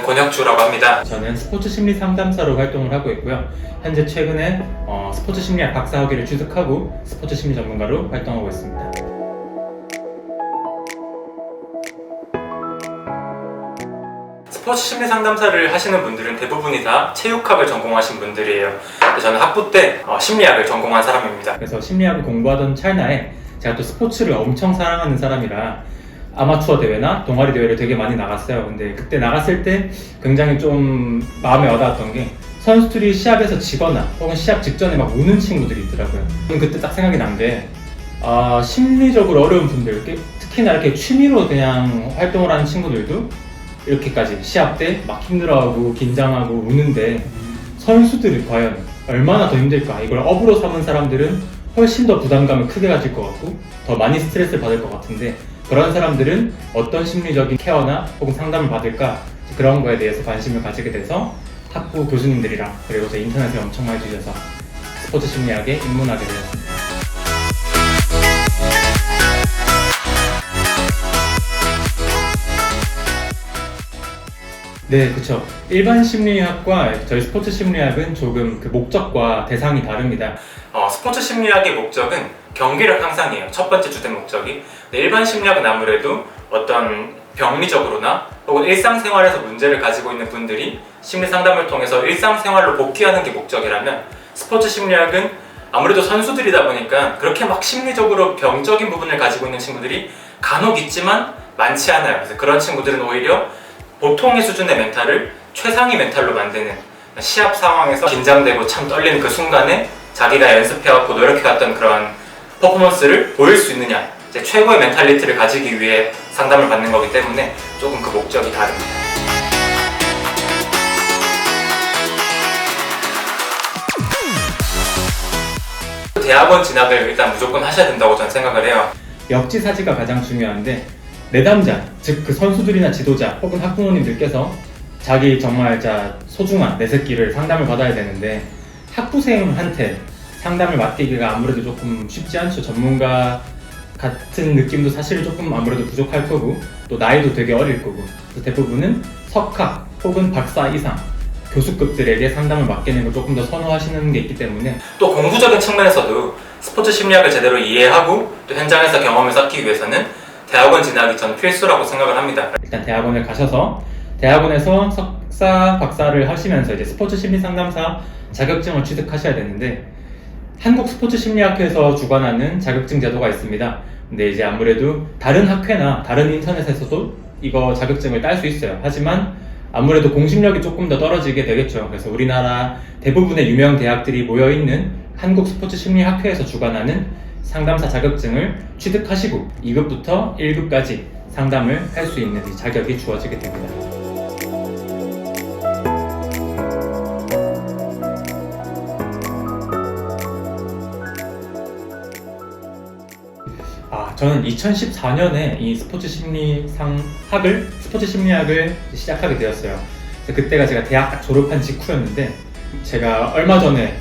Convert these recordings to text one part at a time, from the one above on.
권혁주라고 합니다. 저는 스포츠 심리 상담사로 활동을 하고 있고요. 현재 최근에 스포츠 심리학 박사학위를 취득하고 스포츠 심리 전문가로 활동하고 있습니다. 스포츠 심리 상담사를 하시는 분들은 대부분이 다 체육학을 전공하신 분들이에요. 저는 학부 때 심리학을 전공한 사람입니다. 그래서 심리학을 공부하던 찰나에 제가 또 스포츠를 엄청 사랑하는 사람이라 아마추어 대회나 동아리 대회를 되게 많이 나갔어요. 근데 그때 나갔을 때 굉장히 좀 마음에 와닿았던 게 선수들이 시합에서 지거나 혹은 시합 직전에 막 우는 친구들이 있더라고요. 그때 딱 생각이 난 게 심리적으로 어려운 분들, 특히나 이렇게 취미로 그냥 활동을 하는 친구들도 이렇게까지 시합 때 막 힘들어하고 긴장하고 우는데 선수들이 과연 얼마나 더 힘들까. 이걸 업으로 삼은 사람들은 훨씬 더 부담감을 크게 가질 것 같고 더 많이 스트레스를 받을 것 같은데 그런 사람들은 어떤 심리적인 케어나 혹은 상담을 받을까, 그런 거에 대해서 관심을 가지게 돼서 학부 교수님들이랑 그리고 제 인터넷을 엄청 많이 뒤져서 스포츠 심리학에 입문하게 되었습니다. 네, 그렇죠. 일반 심리학과 저희 스포츠 심리학은 조금 그 목적과 대상이 다릅니다. 스포츠 심리학의 목적은 경기력 향상이에요. 첫 번째 주된 목적이. 근데 일반 심리학은 아무래도 어떤 병리적으로나 혹은 일상생활에서 문제를 가지고 있는 분들이 심리 상담을 통해서 일상생활로 복귀하는 게 목적이라면, 스포츠 심리학은 아무래도 선수들이다 보니까 그렇게 막 심리적으로 병적인 부분을 가지고 있는 친구들이 간혹 있지만 많지 않아요. 그래서 그런 친구들은 오히려 보통의 수준의 멘탈을 최상위 멘탈로 만드는, 시합 상황에서 긴장되고 참 떨리는 그 순간에 자기가 연습해왔고 노력해왔던 그런 퍼포먼스를 보일 수 있느냐, 이제 최고의 멘탈리티를 가지기 위해 상담을 받는 거기 때문에 조금 그 목적이 다릅니다. 대학원 진학을 일단 무조건 하셔야 된다고 저는 생각을 해요. 역지사지가 가장 중요한데 내담자, 즉 그 선수들이나 지도자 혹은 학부모님들께서 자기 정말 소중한 내 새끼를 상담을 받아야 되는데 학부생한테 상담을 맡기기가 아무래도 조금 쉽지 않죠. 전문가 같은 느낌도 사실 조금 아무래도 부족할 거고 또 나이도 되게 어릴 거고, 대부분은 석학 혹은 박사 이상 교수급들에게 상담을 맡기는 걸 조금 더 선호하시는 게 있기 때문에, 또 공부적인 측면에서도 스포츠 심리학을 제대로 이해하고 또 현장에서 경험을 쌓기 위해서는 대학원 진학이 전 필수라고 생각을 합니다. 일단 대학원을 가셔서 대학원에서 석사, 박사를 하시면서 이제 스포츠 심리 상담사 자격증을 취득하셔야 되는데, 한국 스포츠 심리학회에서 주관하는 자격증 제도가 있습니다. 근데 이제 아무래도 다른 학회나 다른 인터넷에서도 이거 자격증을 딸 수 있어요. 하지만 아무래도 공신력이 조금 더 떨어지게 되겠죠. 그래서 우리나라 대부분의 유명 대학들이 모여있는 한국 스포츠 심리학회에서 주관하는 상담사 자격증을 취득하시고 2급부터 1급까지 상담을 할 수 있는 이 자격이 주어지게 됩니다. 저는 2014년에 이 스포츠 심리학을 시작하게 되었어요. 그래서 그때가 제가 대학 딱 졸업한 직후였는데, 제가 얼마 전에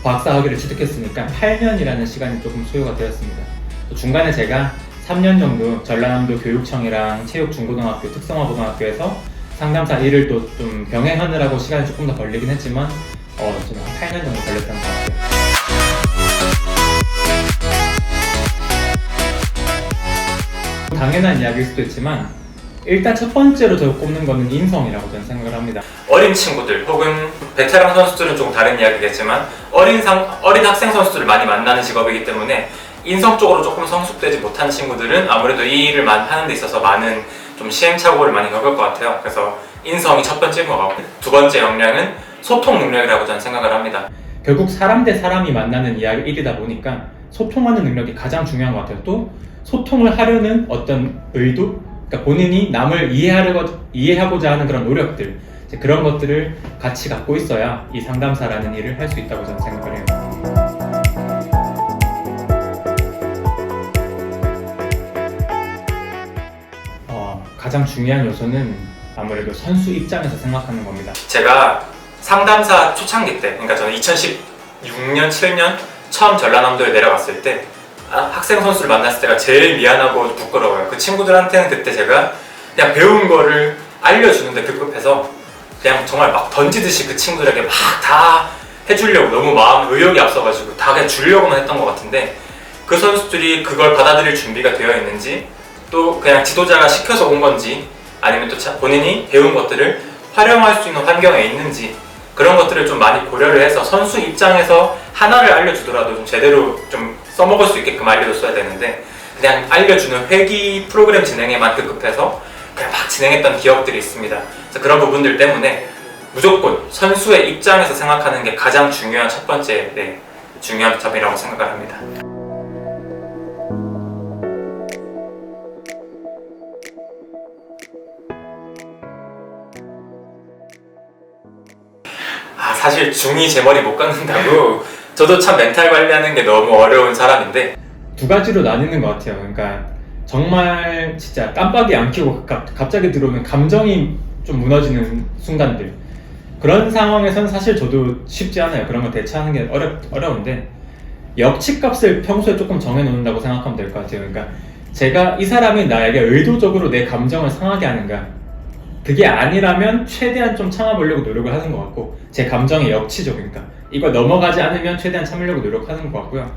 박사학위를 취득했으니까 8년이라는 시간이 조금 소요가 되었습니다. 또 중간에 제가 3년 정도 전라남도 교육청이랑 체육중고등학교, 특성화고등학교에서 상담사 일을 또 좀 병행하느라고 시간이 조금 더 걸리긴 했지만 저는 한 8년 정도 걸렸던 것 같아요. 당연한 이야기일 수도 있지만 일단 첫 번째로 저 꼽는 거는 인성이라고 저는 생각을 합니다. 어린 친구들 혹은 베테랑 선수들은 조금 다른 이야기겠지만 어린 학생 선수들을 많이 만나는 직업이기 때문에 인성적으로 조금 성숙되지 못한 친구들은 아무래도 이 일을 하는 데 있어서 많은 좀 시행착오를 많이 겪을 것 같아요. 그래서 인성이 첫 번째인 것 같고, 두 번째 역량은 소통 능력이라고 저는 생각을 합니다. 결국 사람 대 사람이 만나는 일이다 보니까 소통하는 능력이 가장 중요한 것 같아요. 또 소통을 하려는 어떤 의도, 그러니까 본인이 남을 이해하고자 하는 그런 노력들, 그런 것들을 같이 갖고 있어야 이 상담사라는 일을 할 수 있다고 저는 생각을 해요. 가장 중요한 요소는 아무래도 선수 입장에서 생각하는 겁니다. 제가 상담사 초창기 때, 그러니까 저는 2016년, 7년 처음 전라남도에 내려갔을 때 학생 선수를 만났을 때가 제일 미안하고 부끄러워요. 그 친구들한테는 그때 제가 그냥 배운 거를 알려주는데 급급해서 그냥 정말 막 던지듯이 그 친구들에게 막 다 해주려고 너무 의욕이 앞서가지고 다 그냥 주려고만 했던 것 같은데, 그 선수들이 그걸 받아들일 준비가 되어 있는지, 또 그냥 지도자가 시켜서 온 건지, 아니면 또 본인이 배운 것들을 활용할 수 있는 환경에 있는지, 그런 것들을 좀 많이 고려를 해서 선수 입장에서 하나를 알려주더라도 좀 제대로 좀 써먹을 수 있게끔 알려줬어야 되는데, 그냥 알려주는 회기 프로그램 진행에만 급급해서 그냥 막 진행했던 기억들이 있습니다. 그래서 그런 부분들 때문에 무조건 선수의 입장에서 생각하는 게 가장 중요한 첫 번째 중요한 점이라고 생각을 합니다. 사실 중2 제 머리 못 깎는다고 저도 참 멘탈 관리하는 게 너무 어려운 사람인데, 두 가지로 나뉘는 것 같아요. 그러니까 정말 진짜 깜빡이 안 켜고 갑자기 들어오는 감정이 좀 무너지는 순간들, 그런 상황에선 사실 저도 쉽지 않아요. 그런 거 대처하는 게 어려운데, 역치값을 평소에 조금 정해놓는다고 생각하면 될 것 같아요. 그러니까 제가 이 사람이 나에게 의도적으로 내 감정을 상하게 하는가, 그게 아니라면 최대한 좀 참아보려고 노력을 하는 것 같고, 제 감정의 역치적이니까 이거 넘어가지 않으면 최대한 참으려고 노력하는 것 같고요.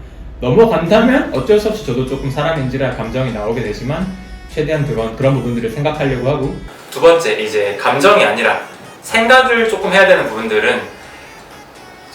넘어간다면 어쩔 수 없이 저도 조금 사람인지라 감정이 나오게 되지만 최대한 그런 부분들을 생각하려고 하고, 두 번째, 이제 감정이 아니라 생각을 조금 해야 되는 부분들은,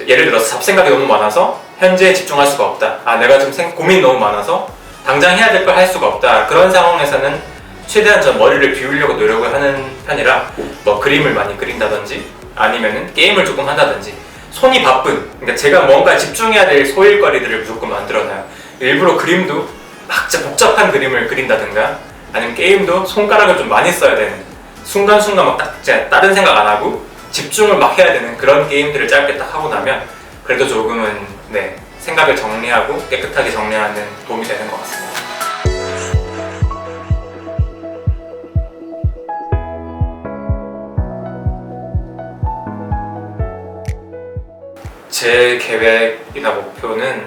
예를 들어서 잡생각이 너무 많아서 현재에 집중할 수가 없다, 내가 지금 고민이 너무 많아서 당장 해야 될 걸 할 수가 없다, 그런 상황에서는 최대한 전 머리를 비우려고 노력을 하는 편이라, 뭐 그림을 많이 그린다든지 아니면은 게임을 조금 한다든지, 손이 바쁜, 그러니까 제가 뭔가 집중해야 될 소일거리들을 무조건 만들어놔요. 일부러 그림도 막 진짜 복잡한 그림을 그린다든가, 아니면 게임도 손가락을 좀 많이 써야 되는, 순간순간 막 다른 생각 안 하고 집중을 막 해야 되는 그런 게임들을 짧게 딱 하고 나면 그래도 조금은 생각을 정리하고 깨끗하게 정리하는 도움이 되는 것 같습니다. 제 계획이나 목표는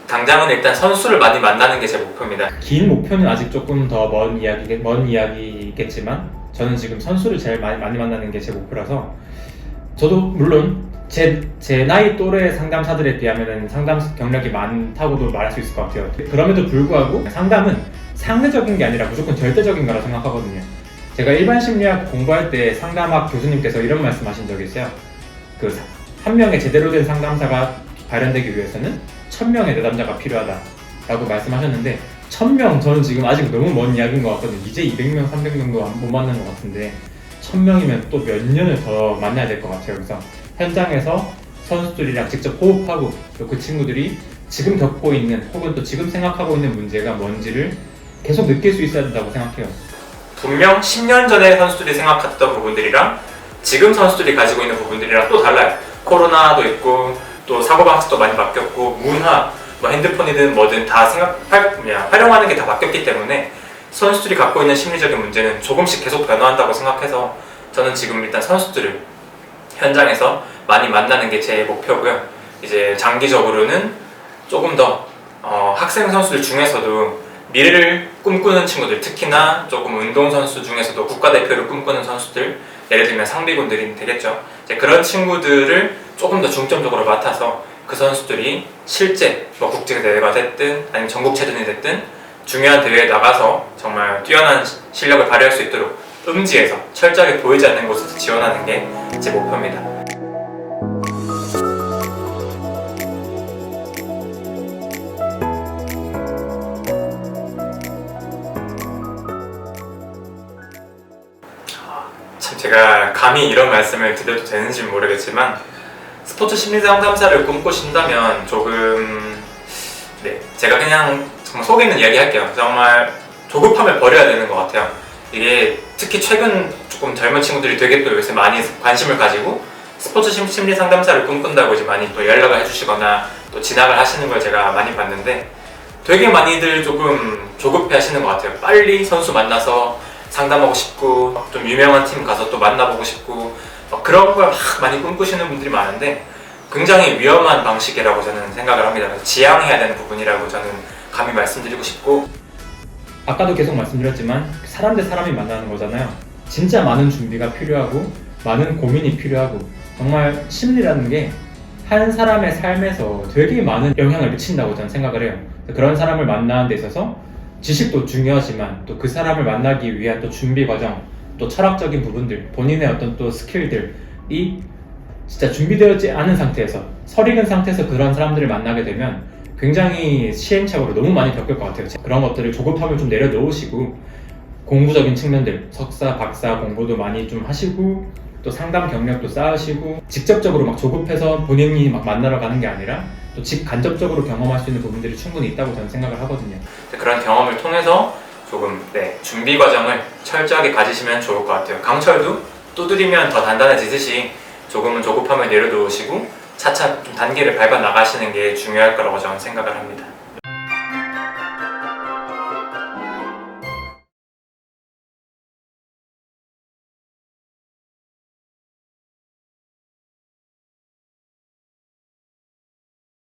당장은 일단 선수를 많이 만나는 게 제 목표입니다. 긴 목표는 아직 조금 더 먼 이야기겠지만 저는 지금 선수를 제일 많이 만나는 게 제 목표라서, 저도 물론 제 나이 또래 상담사들에 비하면 상담 경력이 많다고도 말할 수 있을 것 같아요. 그럼에도 불구하고 상담은 상대적인 게 아니라 무조건 절대적인 거라 생각하거든요. 제가 일반 심리학 공부할 때 상담학 교수님께서 이런 말씀하신 적이 있어요. 한 명의 제대로 된 상담사가 발현되기 위해서는 1000명의 내담자가 필요하다라고 말씀하셨는데, 1000명 저는 지금 아직 너무 먼 이야기인 것 같거든요. 이제 200명, 300명도 못 만난 것 같은데 1000명이면 또 몇 년을 더 만나야 될 것 같아요. 그래서 현장에서 선수들이랑 직접 호흡하고, 또 그 친구들이 지금 겪고 있는 혹은 또 지금 생각하고 있는 문제가 뭔지를 계속 느낄 수 있어야 된다고 생각해요. 분명 10년 전에 선수들이 생각했던 부분들이랑 지금 선수들이 가지고 있는 부분들이랑 또 달라요. 코로나도 있고 또 사고방식도 많이 바뀌었고, 문화, 뭐 핸드폰이든 뭐든 다 활용하는 게 다 바뀌었기 때문에 선수들이 갖고 있는 심리적인 문제는 조금씩 계속 변화한다고 생각해서, 저는 지금 일단 선수들을 현장에서 많이 만나는 게 제 목표고요. 이제 장기적으로는 조금 더 학생 선수들 중에서도 미래를 꿈꾸는 친구들, 특히나 조금 운동선수 중에서도 국가대표를 꿈꾸는 선수들, 예를 들면 상비군들이 되겠죠. 이제 그런 친구들을 조금 더 중점적으로 맡아서 그 선수들이 실제 뭐 국제대회가 됐든 아니면 전국체전이 됐든 중요한 대회에 나가서 정말 뛰어난 실력을 발휘할 수 있도록 음지에서 철저하게 보이지 않는 곳에서 지원하는 게 제 목표입니다. 참 제가 감히 이런 말씀을 드려도 되는지 모르겠지만, 스포츠 심리 상담사를 꿈꾸신다면 조금 제가 그냥 정말 속에 있는 이야기 할게요. 정말 조급함을 버려야 되는 것 같아요. 이게 특히 최근 조금 젊은 친구들이 되게 또 요새 많이 관심을 가지고 스포츠 심리 상담사를 꿈꾼다고 이제 많이 또 연락을 해주시거나 또 진학을 하시는 걸 제가 많이 봤는데, 되게 많이들 조금 조급해 하시는 것 같아요. 빨리 선수 만나서 상담하고 싶고, 좀 유명한 팀 가서 또 만나보고 싶고, 그런 걸 막 많이 꿈꾸시는 분들이 많은데 굉장히 위험한 방식이라고 저는 생각을 합니다. 그래서 지양해야 되는 부분이라고 저는 감히 말씀드리고 싶고, 아까도 계속 말씀드렸지만 사람 대 사람이 만나는 거잖아요. 진짜 많은 준비가 필요하고 많은 고민이 필요하고 정말 심리라는 게 한 사람의 삶에서 되게 많은 영향을 미친다고 저는 생각을 해요. 그런 사람을 만나는 데 있어서 지식도 중요하지만 또 그 사람을 만나기 위한 또 준비 과정, 또 철학적인 부분들, 본인의 어떤 또 스킬들이 진짜 준비되었지 않은 상태에서 설익은 상태에서 그런 사람들을 만나게 되면 굉장히 시행착오를 너무 많이 겪을 것 같아요. 그런 것들을 조급함을 좀 내려놓으시고 공부적인 측면들, 석사, 박사 공부도 많이 좀 하시고 또 상담 경력도 쌓으시고 직접적으로 막 조급해서 본인이 막 만나러 가는 게 아니라 또 직간접적으로 경험할 수 있는 부분들이 충분히 있다고 저는 생각을 하거든요. 그런 경험을 통해서 조금 준비 과정을 철저하게 가지시면 좋을 것 같아요. 강철도 두드리면 더 단단해지듯이 조금은 조급함을 내려놓으시고 차차 좀 단계를 밟아 나가시는 게 중요할 거라고 저는 생각을 합니다.